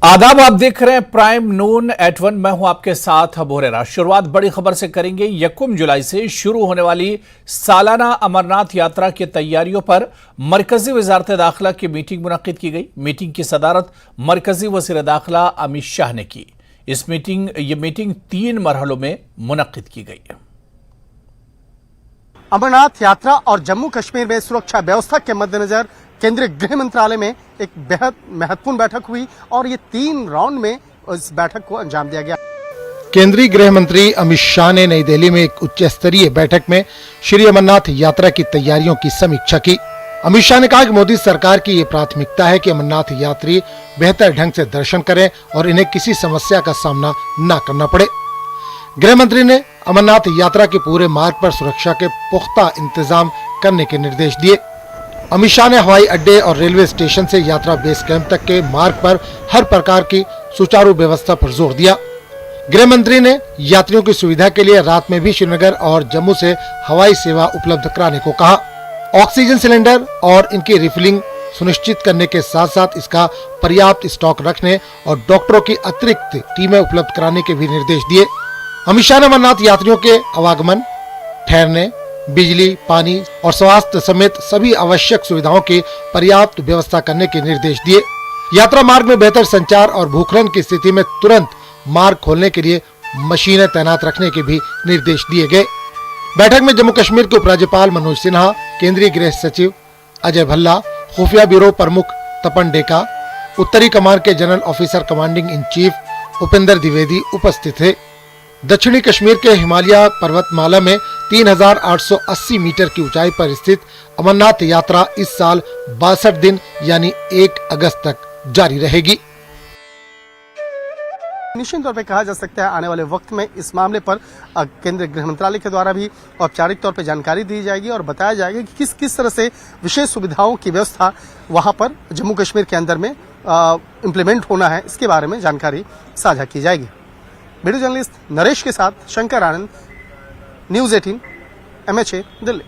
आदाब, आप देख रहे हैं प्राइम नून एट 1। मैं हूं आपके साथ बोरेरा। शुरुआत बड़ी खबर से करेंगे। 1 जुलाई से शुरू होने वाली सालाना अमरनाथ यात्रा की तैयारियों पर मरकजी वजारत दाखिला की मीटिंग मुनक्किद की गई। मीटिंग की सदारत मरकजी वजीर दाखिला अमित शाह ने की। ये मीटिंग 3 मरहलों में मुनक्किद की गई है। अमरनाथ यात्रा और जम्मू कश्मीर में सुरक्षा व्यवस्था के मद्देनजर केंद्रीय गृह मंत्रालय में एक बेहद महत्वपूर्ण बैठक हुई और ये 3 राउंड में इस बैठक को अंजाम दिया गया। केंद्रीय गृह मंत्री अमित शाह ने नई दिल्ली में एक उच्च स्तरीय बैठक में श्री अमरनाथ यात्रा की तैयारियों की समीक्षा की। अमित शाह ने कहा कि मोदी सरकार की ये प्राथमिकता है कि अमरनाथ यात्री बेहतर ढंग से दर्शन करें और इन्हें किसी समस्या का सामना न करना पड़े। गृह मंत्री ने अमरनाथ यात्रा के पूरे मार्ग पर सुरक्षा के पुख्ता इंतजाम करने के निर्देश दिए। अमित शाह ने हवाई अड्डे और रेलवे स्टेशन से यात्रा बेस कैंप तक के मार्ग पर हर प्रकार की सुचारू व्यवस्था पर जोर दिया। गृह मंत्री ने यात्रियों की सुविधा के लिए रात में भी श्रीनगर और जम्मू से हवाई सेवा उपलब्ध कराने को कहा। ऑक्सीजन सिलेंडर और इनकी रिफिलिंग सुनिश्चित करने के साथ साथ इसका पर्याप्त स्टॉक रखने और डॉक्टरों की अतिरिक्त टीमें उपलब्ध कराने के भी निर्देश दिए। अमित शाह ने अमरनाथ यात्रियों के आवागमन, ठहरने, बिजली, पानी और स्वास्थ्य समेत सभी आवश्यक सुविधाओं की पर्याप्त व्यवस्था करने के निर्देश दिए। यात्रा मार्ग में बेहतर संचार और भूखलन की स्थिति में तुरंत मार्ग खोलने के लिए मशीनें तैनात रखने के भी निर्देश दिए गए। बैठक में जम्मू कश्मीर के उपराज्यपाल मनोज सिन्हा, केंद्रीय गृह सचिव अजय भल्ला, खुफिया ब्यूरो प्रमुख तपन डेका, उत्तरी कमान के general officer commanding in chief Upendra Dwivedi उपस्थित थे। दक्षिणी कश्मीर के हिमालय पर्वतमाला में 3880 मीटर की ऊंचाई पर स्थित अमरनाथ यात्रा इस साल 62 दिन यानी 1 अगस्त तक जारी रहेगी। निश्चित तौर पे कहा जा सकता है आने वाले वक्त में इस मामले पर केंद्रीय गृह मंत्रालय के द्वारा भी औपचारिक तौर पे जानकारी दी जाएगी और बताया जाएगा कि किस किस तरह से विशेष सुविधाओं की व्यवस्था वहां पर जम्मू कश्मीर के अंदर में इम्प्लीमेंट होना है, इसके बारे में जानकारी साझा की जाएगी। वीडियो जर्नलिस्ट नरेश के साथ शंकर आनंद, न्यूज़ 18 MHA दिल्ली।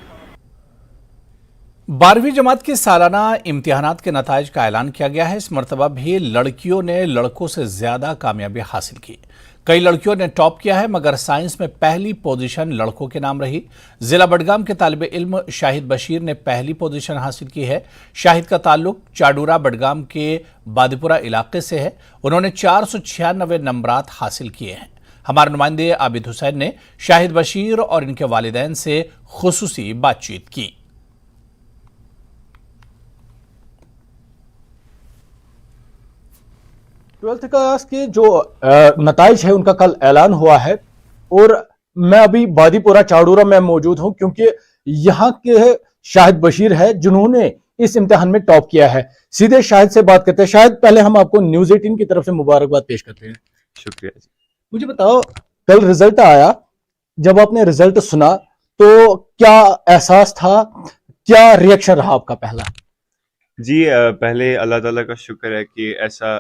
12वीं जमात के सालाना इम्तिहानात के नताइज का ऐलान किया गया है। इस मरतबा भी लड़कियों ने लड़कों से ज्यादा कामयाबी हासिल की। कई लड़कियों ने टॉप किया है, मगर साइंस में पहली पोजीशन लड़कों के नाम रही। जिला बडगाम के तालिबे इल्म शाहिद बशीर ने पहली पोजीशन हासिल की है। शाहिद का ताल्लुक चाडूरा बडगाम के बादीपुरा इलाके से है। उन्होंने 496 नंबरात हासिल किए हैं। हमारे नुमाइंदे आबिद हुसैन ने शाहिद बशीर और इनके वालिदैन से खुसूसी बातचीत की। 12th क्लास के जो नताइज है उनका कल ऐलान हुआ है और मैं अभी बादीपुरा चाडूरा में मौजूद हूं क्योंकि यहाँ के शाहिद बशीर है जिन्होंने इस इम्तिहान में टॉप किया है। सीधे शाहिद से बात करते हैं। शाहिद, पहले हम आपको न्यूज़ 18 की तरफ से मुबारकबाद पेश करते हैं। शुक्रिया जी। मुझे बताओ, कल रिजल्ट आया, जब आपने रिजल्ट सुना तो क्या एहसास था, क्या रिएक्शन रहा आपका पहला? जी, पहले अल्लाह ताला का शुक्र है कि ऐसा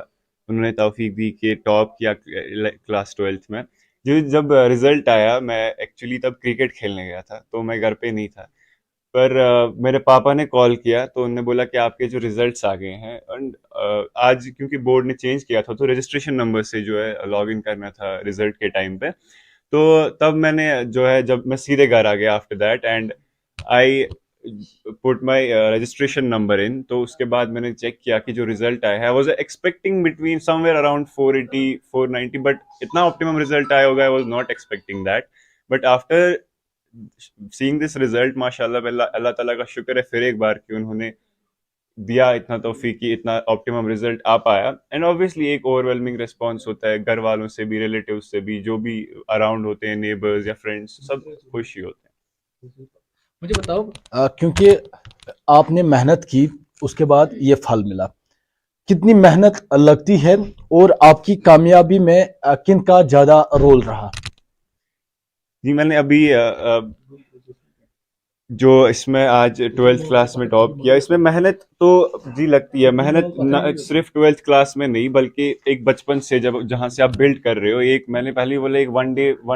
उन्होंने तौफीक दी कि टॉप किया क्लास 12th में। जो जब रिजल्ट आया, मैं एक्चुअली तब क्रिकेट खेलने गया था तो मैं घर पे नहीं था, पर मेरे पापा ने कॉल किया तो उन्होंने बोला कि आपके जो रिजल्ट्स आ गए हैं। एंड आज क्योंकि बोर्ड ने चेंज किया था तो रजिस्ट्रेशन नंबर से जो है लॉगिन करना था रिजल्ट के टाइम पे, तो तब मैंने जो है जब मैं सीधे घर आ गया after that and I put my registration number in, तो उसके बाद मैंने चेक किया कि जो रिजल्ट आया है, I was expecting between somewhere around 480 490, but इतना ऑप्टिमम रिजल्ट आया होगा I was not expecting that. But after seeing this result, माशाल्लाह अल्लाह ताला का शुक्र है फिर एक बार कि उन्होंने दिया इतना तौफीक की इतना ऑप्टिमम रिजल्ट आ पाया। एंड ऑब्वियसली एक ओवरवेलमिंग रिस्पॉन्स होता है, घर वालों से भी, रिलेटिव्स से भी, जो भी अराउंड होते हैं, नेबर्स या फ्रेंड्स, सब खुश ही होते हैं। मुझे बताओ, क्योंकि आपने मेहनत की, उसके बाद ये फल मिला, कितनी मेहनत लगती है और आपकी कामयाबी में किन का ज्यादा रोल रहा? जी, मैंने अभी जो इसमें आज 12th क्लास में टॉप किया, इसमें मेहनत तो जी लगती है। मेहनत सिर्फ 12th क्लास में नहीं, बल्कि एक बचपन से जहाँ से आप बिल्ड कर रहे हो, एक मैंने पहले बोला एक वन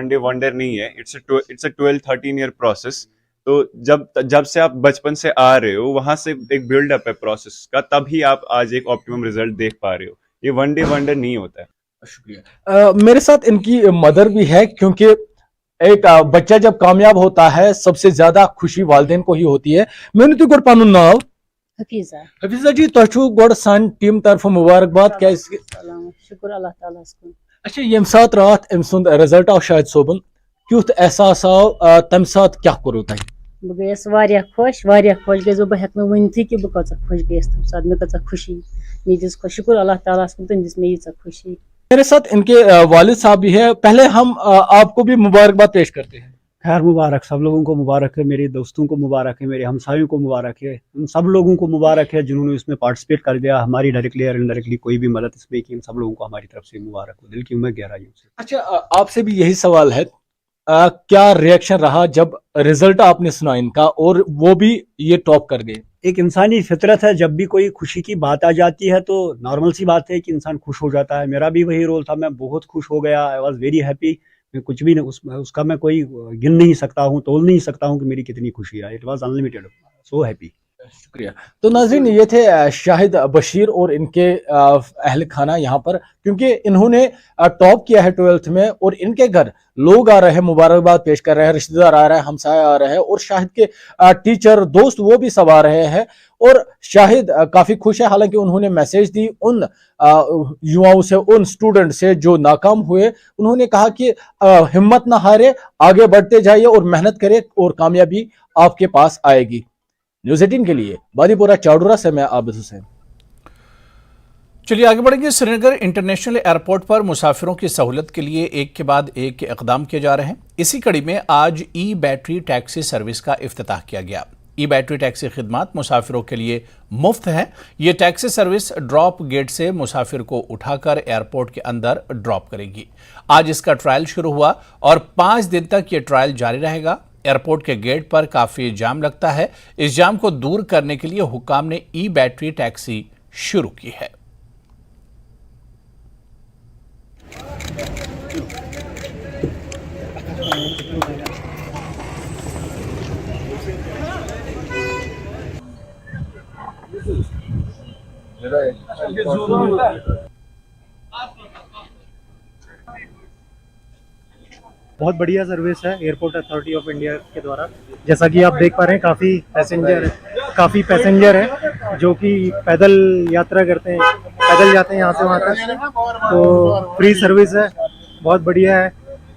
डे वंडर नहीं है, इट्स अ 12-13 ईयर प्रोसेस। तो जब से आप बचपन से आ रहे हो, वहां से एक बिल्डअप है प्रोसेस का, तभी आप आज एक ऑप्टिमम रिजल्ट देख पा रहे हो। ये वन डे वंडर नहीं होता है। शुक्रिया। मेरे साथ इनकी मदर भी है, क्योंकि एक बच्चा जब कामयाब होता है सबसे ज्यादा खुशी वालिदैन को ही होती है। मैंने तो गोड़ पानुन नाव हफीजा जी, तो गोड़ सान टीम तरफ मुबारकबाद। क्या शुक्र अल्लाह ताला को। अच्छा, ये सात रात अम सुंद रिजल्ट आव शाहिद सोबन, क्युथ एहसास आव तम सात क्या करो तय? बह गयस वारिया खुश गयस, बह हेक वनथी कि बह कचा खुश गयस तम सात, मे कचा खुशी मे दिस खुश। शुक्र अल्लाह ताला को, तम दिस मे यीचा खुशी। मेरे साथ इनके वालिद साहब भी है। पहले हम आपको भी मुबारकबाद पेश करते हैं। खैर मुबारक, सब लोगों को मुबारक है, मेरे दोस्तों को मुबारक है, मेरे हमसायों को मुबारक है, उन सब लोगों को मुबारक है जिन्होंने इसमें पार्टिसिपेट कर दिया। हमारी डायरेक्टली या इनडायरेक्टली कोई भी मदद इसमें की, इन सब लोगों को हमारी तरफ से मुबारक हो, दिल की उम्मीद गहराइयों से। अच्छा, आपसे भी यही सवाल है, क्या रिएक्शन रहा जब रिजल्ट आपने सुना इनका और वो भी ये टॉप कर गए? एक इंसानी फितरत है, जब भी कोई खुशी की बात आ जाती है तो नॉर्मल सी बात है कि इंसान खुश हो जाता है। मेरा भी वही रोल था, मैं बहुत खुश हो गया, आई वॉज वेरी हैप्पी। मैं कुछ भी उसका मैं कोई गिन नहीं सकता हूँ, तोल नहीं सकता हूँ कि मेरी कितनी खुशी है। It was unlimited, so happy. शुक्रिया। तो नाज़रीन, ये थे शाहिद बशीर और इनके अहल खाना यहाँ पर, क्योंकि इन्होंने टॉप किया है 12th में और इनके घर लोग आ रहे हैं, मुबारकबाद पेश कर रहे हैं, रिश्तेदार आ रहे हैं, हमसाया आ रहे हैं और शाहिद के टीचर दोस्त वो भी सब आ रहे हैं। और शाहिद काफी खुश है, हालांकि उन्होंने मैसेज दी उन युवाओं से, उन स्टूडेंट से जो नाकाम हुए। उन्होंने कहा कि हिम्मत ना हारे, आगे बढ़ते जाइए और मेहनत करें और कामयाबी आपके पास आएगी। न्यूज़ 18 के लिए बादीपुरा चाडूरा से मैं आबिद हुसैन। चलिए आगे बढ़ेंगे। श्रीनगर इंटरनेशनल एयरपोर्ट पर मुसाफिरों की सहूलत के लिए एक के बाद एक इकदाम किए जा रहे हैं। इसी कड़ी में आज ई बैटरी टैक्सी सर्विस का इफ्तिताह किया गया। ई बैटरी टैक्सी खिदमात मुसाफिरों के लिए मुफ्त है। ये टैक्सी सर्विस ड्रॉप गेट से मुसाफिर को उठाकर एयरपोर्ट के अंदर ड्रॉप करेगी। आज इसका ट्रायल शुरू हुआ और 5 दिन तक ये ट्रायल जारी रहेगा। एयरपोर्ट के गेट पर काफी जाम लगता है। इस जाम को दूर करने के लिए हुक्काम ने ई बैटरी टैक्सी शुरू की है। बहुत बढ़िया सर्विस है एयरपोर्ट अथॉरिटी ऑफ इंडिया के द्वारा। जैसा कि आप देख पा रहे हैं, काफ़ी पैसेंजर हैं जो कि पैदल यात्रा करते हैं, पैदल जाते हैं यहाँ से वहाँ तक। तो फ्री सर्विस है, बहुत बढ़िया है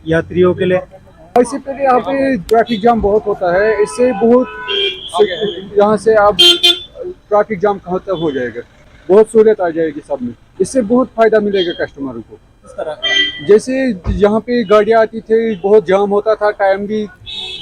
यात्रियों के लिए। इससे पहले यहाँ पे ट्रैफिक जाम बहुत होता है, इससे बहुत यहाँ से आप ट्रैफिक जाम खत्म हो जाएगा, बहुत सहूलियत आ जाएगी सब में। इससे बहुत फायदा मिलेगा कस्टमरों को। जैसे यहाँ पे गाड़ियाँ आती थी, बहुत जाम होता था, टाइम भी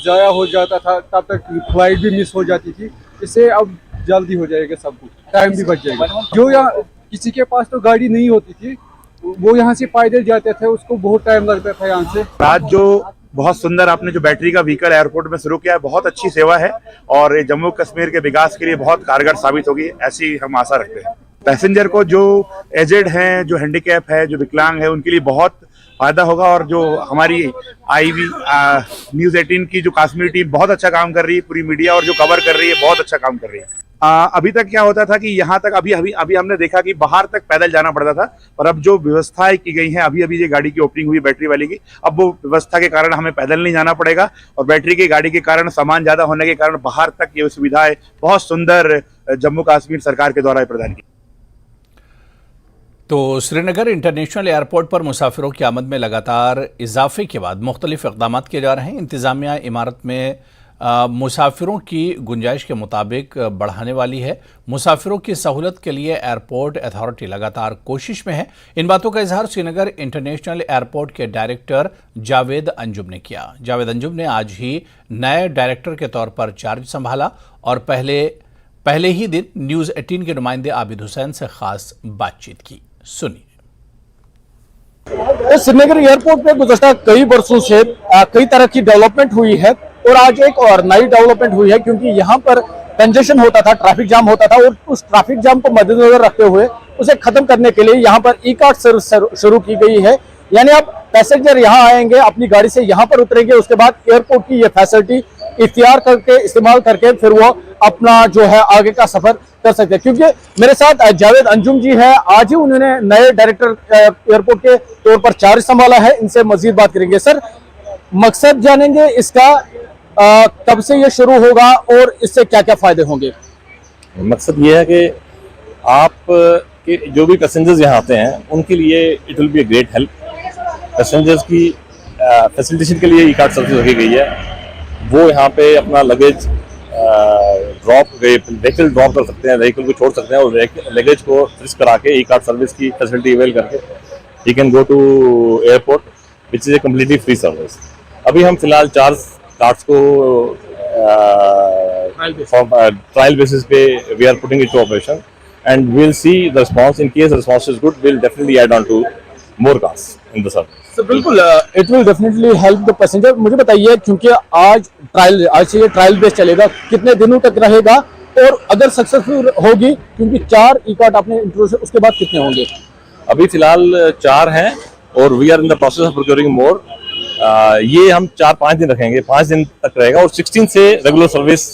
ज़ाया हो जाता था, तब तक फ्लाइट भी मिस हो जाती थी। इससे अब जल्दी हो जाएगा, सब कुछ टाइम भी बच जाएगा। जो यहाँ किसी के पास तो गाड़ी नहीं होती थी, वो यहाँ से पैदल जाते थे, उसको बहुत टाइम लगता था यहाँ से। आज जो बहुत सुंदर आपने जो बैटरी का व्हीकल एयरपोर्ट में शुरू किया है, बहुत अच्छी सेवा है और ये जम्मू कश्मीर के विकास के लिए बहुत कारगर साबित होगी, ऐसी हम आशा रखते हैं। पैसेंजर को, जो एजेड हैं, जो हैंडीकैप है, जो विकलांग है, उनके लिए बहुत फायदा होगा। और जो हमारी आईवी न्यूज़ 18 की जो कश्मीर टीम बहुत अच्छा काम कर रही है, पूरी मीडिया और जो कवर कर रही है बहुत अच्छा काम कर रही है। अभी तक क्या होता था कि यहाँ तक अभी हमने देखा कि बाहर तक पैदल जाना पड़ता था, पर अब जो व्यवस्थाएं की गई हैं, अभी ये गाड़ी की ओपनिंग हुई बैटरी वाली की, अब वो व्यवस्था के कारण हमें पैदल नहीं जाना पड़ेगा और बैटरी की गाड़ी के कारण, सामान ज्यादा होने के कारण बाहर तक ये सुविधाएं बहुत सुंदर जम्मू कश्मीर सरकार के द्वारा प्रदान की। तो श्रीनगर इंटरनेशनल एयरपोर्ट पर मुसाफिरों की आमद में लगातार इजाफे के बाद मुख्तलिफ इक़दाम किए जा रहे हैं। इंतज़ामिया इमारत में मुसाफिरों की गुंजाइश के मुताबिक बढ़ाने वाली है। मुसाफिरों की सहूलत के लिए एयरपोर्ट अथॉरिटी लगातार कोशिश में है। इन बातों का इजहार श्रीनगर इंटरनेशनल एयरपोर्ट के डायरेक्टर जावेद अंजुम ने किया। जावेद अंजुम ने आज ही नए डायरेक्टर के तौर पर चार्ज संभाला और पहले ही दिन न्यूज़ 18 के नुमाइंदे आबिद हुसैन से खास बातचीत की। सुनिए। श्रीनगर एयरपोर्ट में गुज़श्ता कई वर्षों से कई तरह की डेवलपमेंट हुई है और आज एक और नई डेवलपमेंट हुई है, क्योंकि यहाँ पर कंजेशन होता था, ट्रैफिक जाम होता था और उस ट्रैफिक जाम को मद्देनजर रखते हुए उसे खत्म करने के लिए यहाँ पर ई कार्ड सर्विस शुरू की गई है। यानी अब पैसेंजर यहाँ आएंगे, अपनी गाड़ी से यहाँ पर उतरेंगे, उसके बाद एयरपोर्ट की ये फैसिलिटी इख्तियार करके इस्तेमाल करके फिर वो अपना जो है आगे का सफर कर सकते हैं। क्योंकि मेरे साथ जावेद अंजुम जी है, आज ही उन्होंने नए डायरेक्टर एयरपोर्ट के तौर पर चार्ज संभाला है, इनसे मजीद बात करेंगे। सर, मकसद जानेंगे इसका, कब से ये शुरू होगा और इससे क्या क्या फायदे होंगे? मकसद ये है कि आप के जो भी पैसेंजर्स यहाँ आते हैं उनके लिए it will be a great help. Passengers की फैसिलिटेशन के लिए ई कार्ड सर्विस रखी गई है। वो यहाँ पे अपना लगेज व्हीकल ड्रॉप कर सकते हैं, व्हीकल को छोड़ सकते हैं और लगेज को फ्रिज करा के ई कार्ड सर्विस की फैसिलिटी अवेल करके ही can go to airport which is a completely free service. अभी हम फिलहाल 4 कार्ड्स को ट्रायल बेसिस पे we are putting it to operation and we'll see the response. In case the response is good, we'll definitely add on to more cars in the service. So, बिल्कुल it will definitely help the passenger। मुझे बताइए, क्योंकि आज से ये trial base चलेगा, कितने दिनों तक रहेगा और अगर सक्सेसफुल होगी, क्योंकि 4 ई कार्ड आपने इंट्रोड्यूस, उसके बाद कितने होंगे? अभी फिलहाल 4 हैं और we are in the process of procuring more. ये हम 4-5 दिन रखेंगे, 5 दिन तक रहेगा और 16 से रेगुलर सर्विस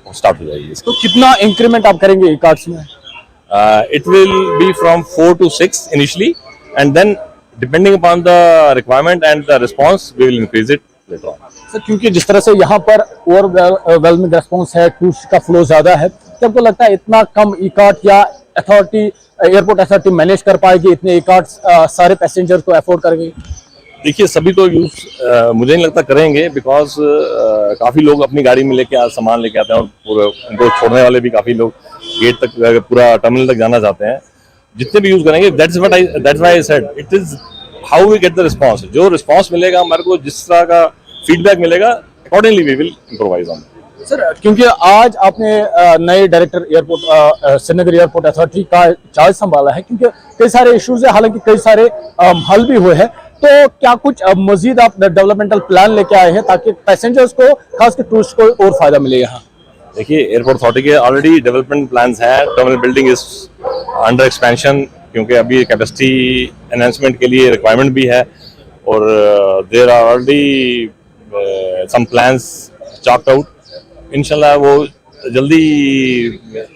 स्टार्ट हो जाएगी। तो कितना इंक्रीमेंट आप करेंगे ई कार्ड्स में? It will be from 4 to 6 initially, and then depending upon the requirement and the response, we will increase it later on. Sir, क्योंकि जिस तरह से यहाँ पर ओवरवेलमिंग रेस्पॉन्स है, टूरिस्ट का फ्लो ज्यादा है, क्या आपको लगता है इतना कम ई कार्ड या अथॉरिटी, एयरपोर्ट अथॉरिटी मैनेज कर पाएगी इतने ई कार्ड्स, सारे पैसेंजर को अफोर्ड करेंगे? देखिए, सभी तो यूज मुझे नहीं लगता करेंगे, बिकॉज काफी लोग अपनी गाड़ी में लेके सामान लेके आते हैं और उनको छोड़ने वाले भी काफी लोग गेट तक, पूरा टर्मिनल तक जाना चाहते हैं। जितने भी यूज करेंगे, that's why I said it is how we get the response. जो रिस्पांस मिलेगा हमारे को, जिस तरह का फीडबैक मिलेगा, accordingly we will improvise on. Sir, क्योंकि आज आपने नए director airport Srinagar airport authority का चार्ज संभाला है, क्योंकि कई सारे इश्यूज है, हालांकि कई सारे हल भी हुए हैं, तो क्या कुछ मजीद आप डेवलपमेंटल प्लान लेके आए हैं ताकि पैसेंजर्स को, खासकर टूरिस्ट को और फायदा मिले यहाँ? देखिए, एयरपोर्ट अथॉरिटी के ऑलरेडी डेवलपमेंट प्लान्स हैं। Terminal building is under expansion, क्योंकि अभी कैपेसिटी एनहांसमेंट के लिए रिक्वायरमेंट भी है और there are already some plans chart out. इंशाल्लाह वो जल्दी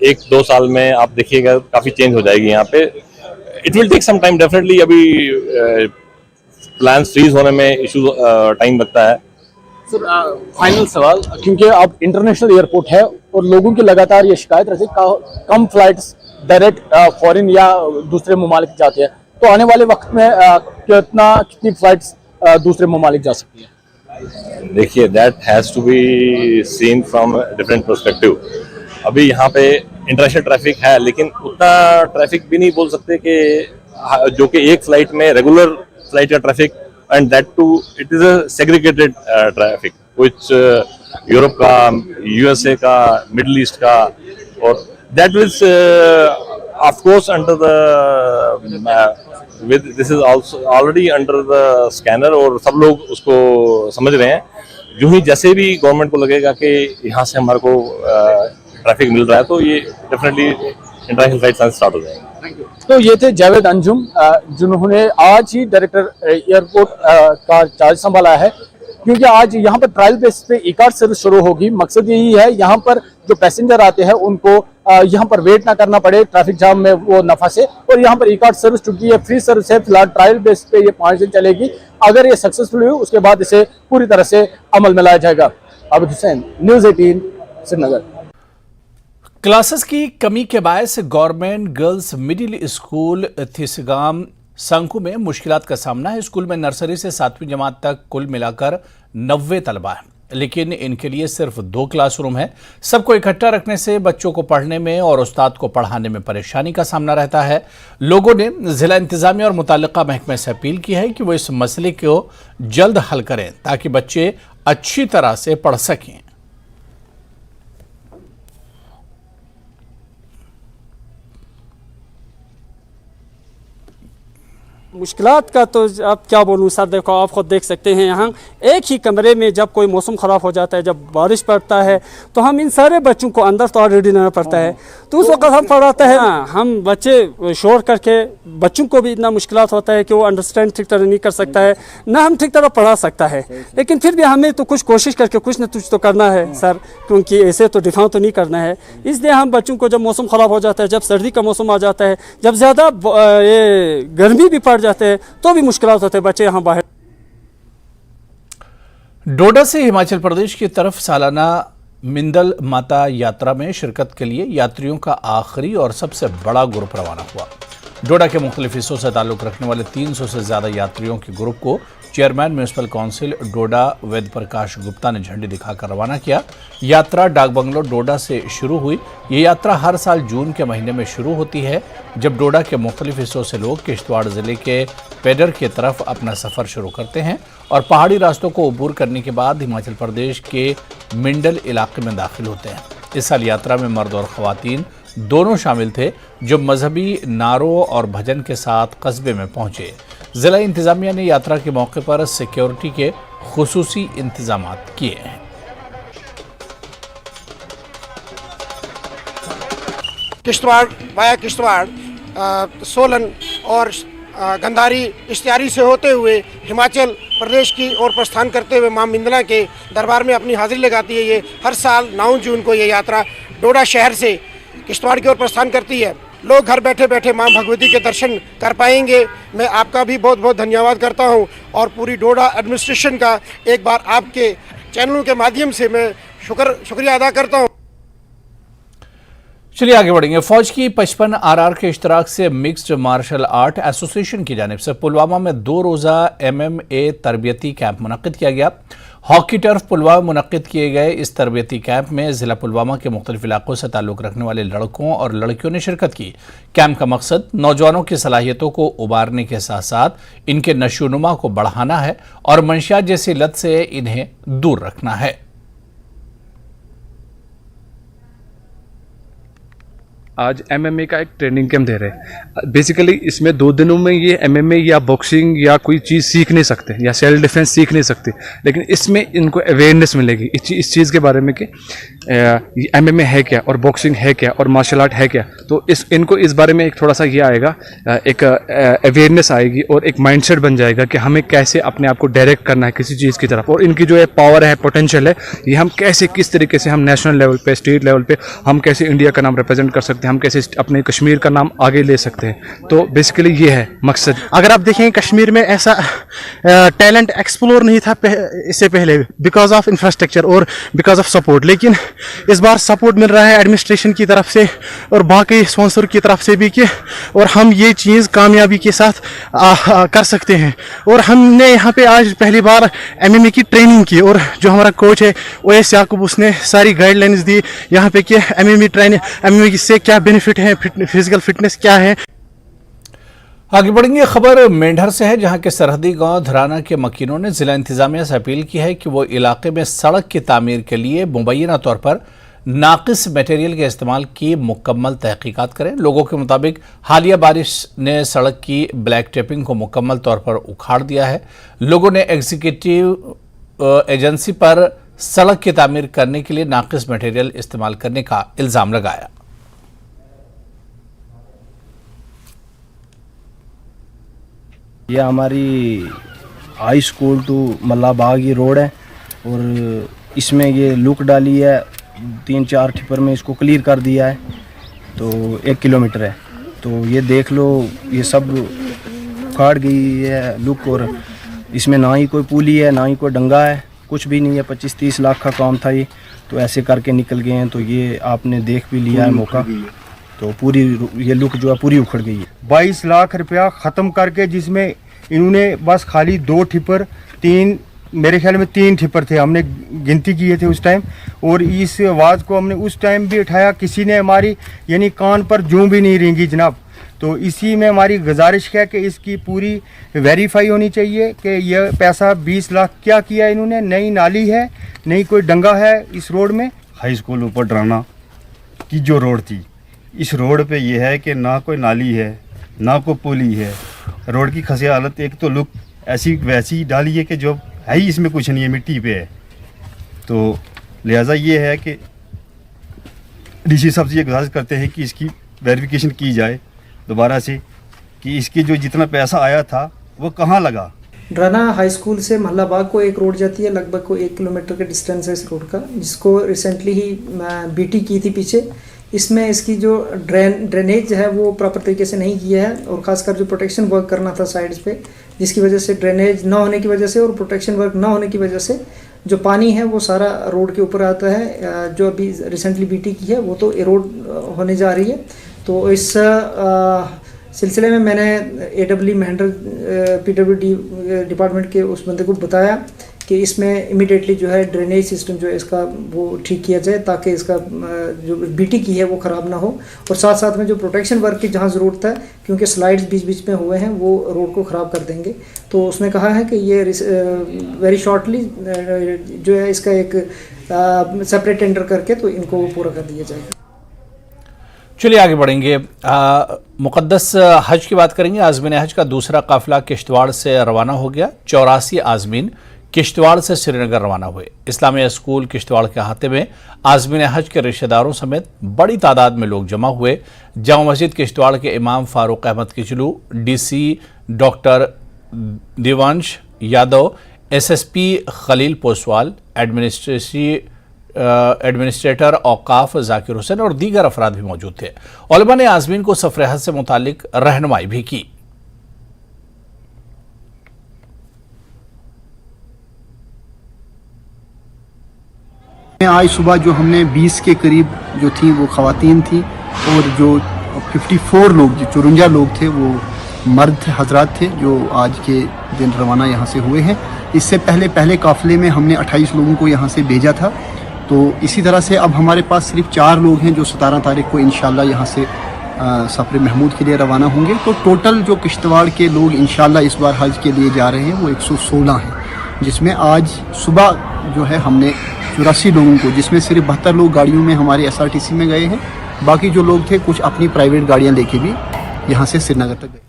1-2 साल में आप देखिएगा काफी चेंज हो जाएगी यहाँ पे। It will take some time definitely. अभी प्लान्स फ्रीज होने में इशू टाइम लगता है। सर, फाइनल सवाल, क्योंकि आप इंटरनेशनल एयरपोर्ट है और लोगों की लगातार ये शिकायत रहती है कम फ्लाइट्स डायरेक्ट फॉरेन या दूसरे ममालिक जाते हैं, तो आने वाले वक्त में कितनी फ्लाइट्स दूसरे ममालिक जा सकती है? देखिए, that has to be seen from different perspective. अभी यहाँ पे इंटरनेशनल ट्रैफिक है, लेकिन उतना ट्रैफिक भी नहीं बोल सकते कि जो कि एक फ्लाइट में रेगुलर फ्लाइट का traffic, and that too it is a segregated traffic, which Europe का, यूएसए का, मिडिल ईस्ट का, और that is of course under the with this is also already under the scanner और सब लोग उसको समझ रहे हैं। जो ही जैसे भी गवर्नमेंट को लगेगा कि यहाँ से हमारे को ट्रैफिक मिल रहा है, तो ये डेफिनेटली इंटरनेशनल फ्लाइट्स स्टार्ट हो जाएंगे। तो ये थे जावेद अंजुम, जिन्होंने आज ही डायरेक्टर एयरपोर्ट का चार्ज संभाला है, क्योंकि आज यहाँ पर ट्रायल बेस पे ई कार्ड सर्विस शुरू होगी। मकसद यही है यहाँ पर जो पैसेंजर आते हैं उनको यहाँ पर वेट ना करना पड़े, ट्रैफिक जाम में वो न फंसे, और यहाँ पर ई कार्ड सर्विस चूंकि ये फ्री सर्विस है, फिलहाल ट्रायल बेस पे ये 5 दिन चलेगी। अगर ये सक्सेसफुल हुई, उसके बाद इसे पूरी तरह से अमल में लाया जाएगा। आबिद हुसैन, न्यूज़ 18, श्रीनगर। क्लासेस की कमी के बायस government girls middle school थिसगाम Sanku में मुश्किलात का सामना है। स्कूल में नर्सरी से 7वीं जमात तक कुल मिलाकर 90 तलबा है, लेकिन इनके लिए सिर्फ 2 क्लासरूम है। सबको इकट्ठा रखने से बच्चों को पढ़ने में और उस्ताद को पढ़ाने में परेशानी का सामना रहता है। लोगों ने जिला इंतजामिया और मुताल्लिका महकमे से अपील की है कि वो इस मसले को जल्द हल करें ताकि बच्चे अच्छी तरह से पढ़ सकें। मुश्किलात का तो अब क्या बोलूँ सर, देखो आप खुद देख सकते हैं यहाँ एक ही कमरे में जब कोई मौसम ख़राब हो जाता है, जब बारिश पड़ता है तो हम इन सारे बच्चों को अंदर तो ऑलरेडी रहना पड़ता है, तो उस वक्त हम पढ़ाते हैं ना, हम बच्चे शोर करके बच्चों को भी इतना मुश्किलात होता है कि वो अंडरस्टैंड ठीक तरह नहीं कर सकता है, ना हम ठीक तरह पढ़ा सकता है। लेकिन फिर भी हमें तो कुछ कोशिश करके कुछ न कुछ तो करना है सर, क्योंकि ऐसे तो डिफाउ तो नहीं करना है। इसलिए हम बच्चों को जब मौसम ख़राब हो जाता है, जब सर्दी का मौसम आ जाता है, जब ज़्यादा ये गर्मी भी पड़ जाते हैं तो भी मुश्किलात होते हैं बच्चे यहाँ बाहर। डोडा से हिमाचल प्रदेश की तरफ सालाना मिंदल माता यात्रा में शिरकत के लिए यात्रियों का आखिरी और सबसे बड़ा ग्रुप रवाना हुआ। डोडा के मुख्तलिफ हिस्सों से ताल्लुक़ रखने वाले 300 से ज़्यादा यात्रियों के ग्रुप को चेयरमैन म्यूनिसिपल काउंसिल डोडा वेद प्रकाश गुप्ता ने झंडी दिखाकर रवाना किया। यात्रा डाक बंगलो डोडा से शुरू हुई। ये यात्रा हर साल जून के महीने में शुरू होती है, जब डोडा के मुख्तलिफ हिस्सों से लोग किश्तवाड़ ज़िले के पेडर की तरफ अपना सफ़र शुरू करते हैं और पहाड़ी रास्तों को अबूर करने के बाद हिमाचल प्रदेश के मिंडल इलाके में दाखिल होते हैं। इस साल यात्रा में मर्द और ख़वातीन दोनों शामिल थे, जो मजहबी नारों और भजन के साथ कस्बे में पहुंचे। जिला इंतजामिया ने यात्रा के मौके पर सिक्योरिटी के खुसूसी इंतजाम किए हैं। किश्तवाड़ वाया किश्तवाड़, सोलन और गंधारी इश्तियारी से होते हुए हिमाचल प्रदेश की ओर प्रस्थान करते हुए मां मिंदला के दरबार में अपनी हाजिरी लगाती है। ये हर साल 9 जून को ये यात्रा डोडा शहर से किश्तवाड़ की ओर प्रस्थान करती है। लोग घर बैठे बैठे मां भगवती के दर्शन कर पाएंगे। मैं आपका भी बहुत बहुत धन्यवाद करता हूं और पूरी डोडा एडमिनिस्ट्रेशन का एक बार आपके चैनलों के माध्यम से मैं शुक्रिया अदा करता हूं। चलिए आगे बढ़ेंगे। फौज की 55 RR के इश्तराक से मिक्स्ड मार्शल आर्ट एसोसिएशन की जानिब से पुलवामा में 2 रोज़ा MMA तरबियती कैंप मुनक्किद किया गया। हॉकी टर्फ पुलवामा मुनक्किद किए गए इस तरबियती कैंप में ज़िला पुलवामा के मुख्तलिफ इलाकों से ताल्लुक़ रखने वाले लड़कों और लड़कियों ने शिरकत की। कैंप का मकसद नौजवानों की सलाहियतों को उबारने के साथ साथ इनके नशोनुमा को बढ़ाना है और मंशियात जैसी लत से इन्हें दूर रखना है। आज MMA का एक ट्रेनिंग कैंप दे रहे हैं। बेसिकली इसमें 2 दिनों में ये MMA या बॉक्सिंग या कोई चीज़ सीख नहीं सकते या सेल्फ डिफेंस सीख नहीं सकते, लेकिन इसमें इनको अवेयरनेस मिलेगी इस चीज़ के बारे में कि MMA है क्या और बॉक्सिंग है क्या और मार्शल आर्ट है क्या। तो इनको इस बारे में एक थोड़ा सा ये आएगा, एक अवेयरनेस आएगी और एक माइंडसेट बन जाएगा कि हमें कैसे अपने आप को डायरेक्ट करना है किसी चीज़ की तरफ, और इनकी जो है पावर है, पोटेंशियल है, ये हम कैसे किस तरीके से हम नेशनल लेवल पे, स्टेट लेवल पे हम कैसे इंडिया का नाम रिप्रेजेंट कर सकते हैं, हम कैसे अपने कश्मीर का नाम आगे ले सकते हैं। तो बेसिकली ये है मकसद। अगर आप देखें कश्मीर में ऐसा टैलेंट एक्सप्लोर नहीं था इससे पहले, बिकॉज ऑफ इंफ्रास्ट्रक्चर और बिकॉज ऑफ सपोर्ट, लेकिन इस बार सपोर्ट मिल रहा है एडमिनिस्ट्रेशन की तरफ से और बाकी स्पॉन्सर की तरफ से भी कि और हम ये चीज़ कामयाबी के साथ कर सकते हैं। और हमने यहाँ पे आज पहली बार MMA की ट्रेनिंग की और जो हमारा कोच है OS याकूब, उसने सारी गाइडलाइंस दी यहाँ पे कि MMA से क्या बेनिफिट है, फिजिकल फिटनेस क्या है। आगे बढ़ेंगे। खबर मेंढर से है, जहां के सरहदी गांव धराना के मकीनों ने जिला इंतजामिया से अपील की है कि वो इलाके में सड़क की तामीर के लिए मुबैना तौर पर नाकिस मटेरियल के इस्तेमाल की मुकम्मल तहकीकात करें। लोगों के मुताबिक हालिया बारिश ने सड़क की ब्लैक टेपिंग को मुकम्मल तौर पर उखाड़ दिया है। लोगों ने एग्जीक्यूटिव एजेंसी पर सड़क की तामीर करने के लिए नाकिस मटेरियल इस्तेमाल करने का इल्ज़ाम लगाया। यह हमारी हाई स्कूल टू मल्ला बाग ये रोड है और इसमें ये लुक डाली है, 3-4 टिपर में इसको क्लियर कर दिया है, तो 1 किलोमीटर है। तो ये देख लो, ये सब उखाड़ गई है लुक, और इसमें ना ही कोई पुली है ना ही कोई डंगा है, कुछ भी नहीं है। 25-30 लाख का काम था ये, तो ऐसे करके निकल गए हैं। तो ये आपने देख भी लिया है मौका, तो पूरी ये लुक जो है पूरी उखड़ गई है। 22 लाख रुपया ख़त्म करके, जिसमें इन्होंने बस खाली 2 टिपर, 3 मेरे ख्याल में 3 टिपर थे, हमने गिनती किए थे उस टाइम, और इस आवाज़ को हमने उस टाइम भी उठाया, किसी ने हमारी यानी कान पर जूं भी नहीं रेंगी जनाब। तो इसी में हमारी गुजारिश है कि इसकी पूरी वेरीफाई होनी चाहिए कि यह पैसा 20 लाख क्या किया इन्होंने। नई नाली है, नई कोई डंगा है इस रोड में। हाई स्कूल ऊपर डराना की जो रोड थी, इस रोड पे ये है कि ना कोई नाली है ना कोई पुली है रोड की खस्ता हालत, एक तो लुक ऐसी वैसी डाली है कि जो है ही इसमें कुछ नहीं है, मिट्टी पे है। तो लिहाजा ये है कि डीसी साहब से ये गुजारिश करते हैं कि इसकी वेरिफिकेशन की जाए दोबारा से कि इसकी जो जितना पैसा आया था वो कहाँ लगा। डराना हाई स्कूल से महला बाग को एक रोड जाती है, लगभग को 1 किलोमीटर के डिस्टेंस है इस रोड का, जिसको रिसेंटली ही बीटी की थी पीछे। इसमें इसकी जो ड्रेनेज है वो प्रॉपर तरीके से नहीं किया है, और ख़ासकर जो प्रोटेक्शन वर्क करना था साइड्स पे, जिसकी वजह से ड्रेनेज ना होने की वजह से और प्रोटेक्शन वर्क ना होने की वजह से जो पानी है वो सारा रोड के ऊपर आता है। जो अभी रिसेंटली बीटी की है वो तो एरोड होने जा रही है। तो इस सिलसिले में मैंने AWE महेंद्र PWD डिपार्टमेंट के उस बंदे को बताया कि इसमें इमीडिएटली जो है ड्रेनेज सिस्टम जो है इसका वो ठीक किया जाए, ताकि इसका जो बीटी की है वो ख़राब ना हो, और साथ साथ में जो प्रोटेक्शन वर्क की जहाँ ज़रूरत है, क्योंकि स्लाइड्स बीच बीच में हुए हैं, वो रोड को ख़राब कर देंगे। तो उसने कहा है कि ये वेरी शॉर्टली जो है इसका एक सेपरेट टेंडर करके तो इनको पूरा कर दिया जाएगा। चलिए आगे बढ़ेंगे। मुक़द्दस हज की बात करेंगे। आज़मीन हज का दूसरा काफिला किश्तवाड़ से रवाना हो गया। 84 आज़मीन किश्तवाड़ से श्रीनगर रवाना हुए। इस्लामिया स्कूल किश्तवाड़ के अहाते में आज़मीन हज के रिश्तेदारों समेत बड़ी तादाद में लोग जमा हुए। जामा मस्जिद किश्तवाड़ के इमाम Farooq Ahmad Kichloo, DC doctor Devansh Yadav, SSP Khalil Poswal, administrator औकाफ जाकिर हुसैन और दीगर अफराद भी मौजूद थे। उलमा ने आज़मीन को सफ़र हज से मुतालिक रहनुमाई भी की। आज सुबह जो हमने 20 के करीब जो थी वो ख़वातीन थी, और जो 54 लोग, जो 54 लोग थे वो मर्द हजरात थे, जो आज के दिन रवाना यहाँ से हुए हैं। इससे पहले काफ़िले में हमने 28 लोगों को यहाँ से भेजा था। तो इसी तरह से अब हमारे पास सिर्फ 4 लोग हैं जो 17 तारीख को इंशाल्लाह यहाँ से सफ़र महमूद के लिए रवाना होंगे। तो टोटल जो किश्तवाड़ के लोग इंशाल्लाह इस बार हज के लिए जा रहे हैं वो 116 हैं, जिसमें आज सुबह जो है हमने 84 लोगों को, जिसमें सिर्फ 72 लोग गाड़ियों में हमारे SRTC में गए हैं, बाकी जो लोग थे कुछ अपनी प्राइवेट गाड़ियाँ लेके भी यहाँ से श्रीनगर तक गए।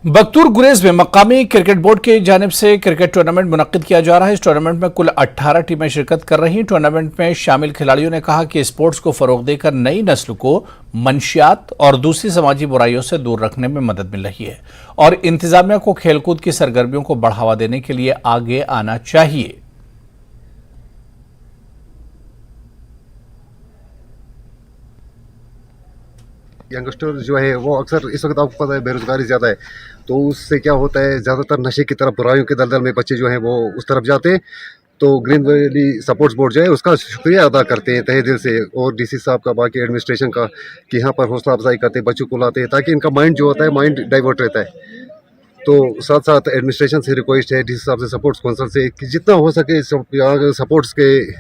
बख्तूर गुरेज में मकामी क्रिकेट बोर्ड की जानिब से क्रिकेट टूर्नामेंट मुनक्किद किया जा रहा है। इस टूर्नामेंट में कुल 18 टीमें शिरकत कर रही हैं। टूर्नामेंट में शामिल खिलाड़ियों ने कहा कि स्पोर्ट्स को फरोग देकर नई नस्ल को मंशियात और दूसरी समाजी बुराइयों से दूर रखने में मदद मिल रही है, और इंतजामिया को खेलकूद की सरगर्मियों को बढ़ावा देने के लिए आगे आना चाहिए। यंगस्टर जो है वो अक्सर इस वक्त आपको पता है बेरोजगारी ज़्यादा है, तो उससे क्या होता है ज़्यादातर नशे की तरफ, बुराइयों के दलदल में बच्चे जो हैं वो उस तरफ जाते हैं। तो ग्रीन वैली सपोर्ट्स बोर्ड जो है उसका शुक्रिया अदा करते हैं तहे दिल से, और DC साहब का, बाकी एडमिनिस्ट्रेशन का, कि यहाँ पर हौसला अफजाई करते हैं, बच्चों को लाते हैं ताकि इनका माइंड जो होता है माइंड डाइवर्ट रहता है। तो साथ साथ एडमिनिस्ट्रेशन से रिक्वेस्ट है, DC साहब से, सपोर्ट्स काउंसिल से, कि जितना हो सके सपोर्ट्स के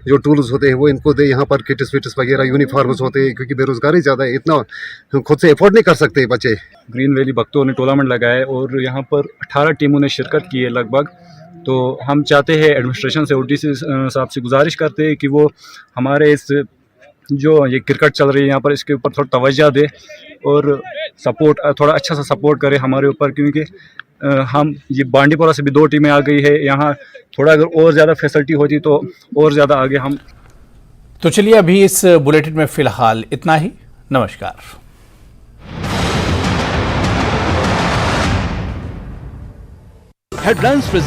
जो टूल्स होते हैं वो इनको दे। यहाँ पर किट्स विट्स वगैरह, यूनिफॉर्म्स होते हैं, क्योंकि बेरोजगारी ज़्यादा है, इतना खुद से अफोर्ड नहीं कर सकते बच्चे। ग्रीन वैली बख्तौर ने टूर्नामेंट लगाया है और यहाँ पर 18 टीमों ने शिरकत की है लगभग। तो हम चाहते हैं एडमिनिस्ट्रेशन से और DC साहब से गुजारिश करते हैं कि वो हमारे इस जो ये क्रिकेट चल रही है यहाँ पर, इसके ऊपर थोड़ा तवज्जो दे और सपोर्ट, थोड़ा अच्छा सा सपोर्ट करे हमारे ऊपर, क्योंकि हम ये बांडीपोरा से भी 2 टीमें आ गई है यहाँ। थोड़ा अगर और ज़्यादा फैसिलिटी होती तो और ज़्यादा आगे हम। तो चलिए अभी इस बुलेटिन में फिलहाल इतना ही। नमस्कार। हेडलाइंस